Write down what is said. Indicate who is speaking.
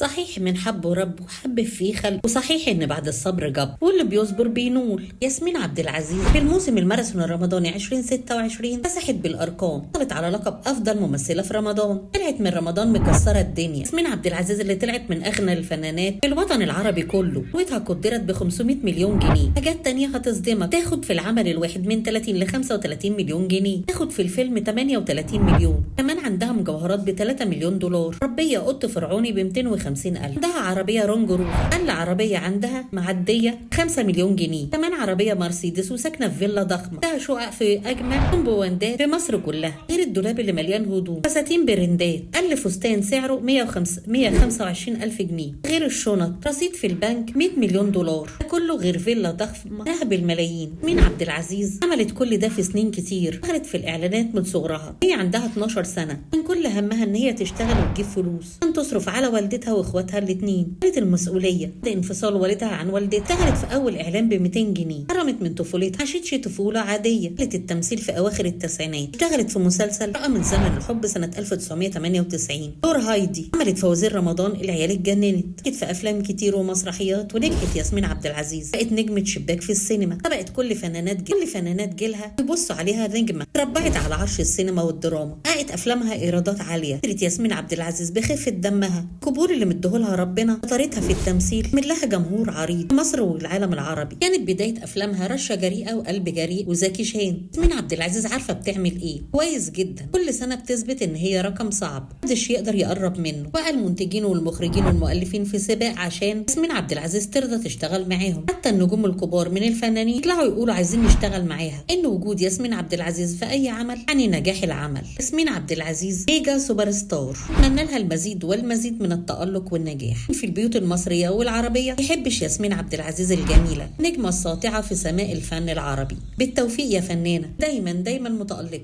Speaker 1: صحيح من حبه ربه حب فيه خلق، وصحيح ان بعد الصبر جب، واللي بيصبر بينول. ياسمين عبد العزيز في الموسم الماراثون الرمضاني 2026 مسحت بالارقام، حصلت على لقب افضل ممثله في رمضان. طلعت من رمضان مكسره الدنيا. ياسمين عبد العزيز اللي طلعت من اغنى الفنانات في الوطن العربي كله، قوتها قدرت ب 500 مليون جنيه. حاجات تانية هتصدمك، تاخد في العمل الواحد من 30 ل 35 مليون جنيه، تاخد في الفيلم 38 مليون. كمان عندها مجوهرات ب 3 مليون دولار، ربيه قط فرعوني ب 250,000. عندها عربيه رونج روف، اقل عربيه عندها معديه 5 مليون جنيه. كمان عربيه مرسيدس وساكنه في فيلا ضخمه، لها شقق في اجمل كومباوندات في مصر كلها، غير الدولاب اللي مليان هدوم، فساتين برندات. اقل فستان سعره 125,000 جنيه، غير الشنط. رصيد في البنك 100 مليون دولار. ده كله غير فيلا ضخمه لها بالملايين. مين عبد العزيز عملت كل ده في سنين كتير، اشتغلت في الاعلانات من صغرها، هي عندها 12 سنه. كان كل همها ان هي تشتغل وتجيب فلوس عشان تصرف على والدتها واخواتها الاثنين. خدت المسؤوليه بعد انفصال والدها عن والدتها. اشتغلت في اول اعلان ب 200 جنيه، حرمت من طفولتها، عاشتش طفوله عاديه. قلت التمثيل في اواخر التسعينات، اشتغلت في مسلسل رأى من زمن الحب سنه 1998 دور هايدي. عملت فوازير رمضان العيال اتجننت. كانت في افلام كتير ومسرحيات، ونجحت ياسمين عبد العزيز، بقت نجمه شباك في السينما. سبقت كل فنانات جيلها يبصوا عليها نجمه. اتربعت على عرش السينما والدراما، حققت افلامها ايرادات عاليه. قدرت ياسمين عبد العزيز بخفه دمها، القبول اللي مديهولها ربنا، طريقتها في التمثيل من لها جمهور عريض في مصر والعالم العربي. كانت بدايه افلامها رشه جريئه وقلب جريء وزكي شان. ياسمين عبد العزيز عارفه بتعمل ايه كويس جدا، كل سنه بتثبت ان هي رقم صعب محدش يقدر يقرب منه. بقى المنتجين والمخرجين والمؤلفين في سباق عشان ياسمين عبد العزيز ترضى تشتغل معاهم. حتى النجوم الكبار من الفنانين يطلعوا يقولوا عايزين نشتغل معاها. ان وجود ياسمين عبد العزيز في اي عمل يعني نجاح العمل. ياسمين عبد العزيز ميجا سوبر ستار، اتمنى لها المزيد والمزيد من التألق والنجاح في البيوت المصريه والعربيه. يحبش ياسمين عبد العزيز الجميله، نجمه الساطعه في سماء الفن العربي. بالتوفيق يا فنانه، دايما متألقه.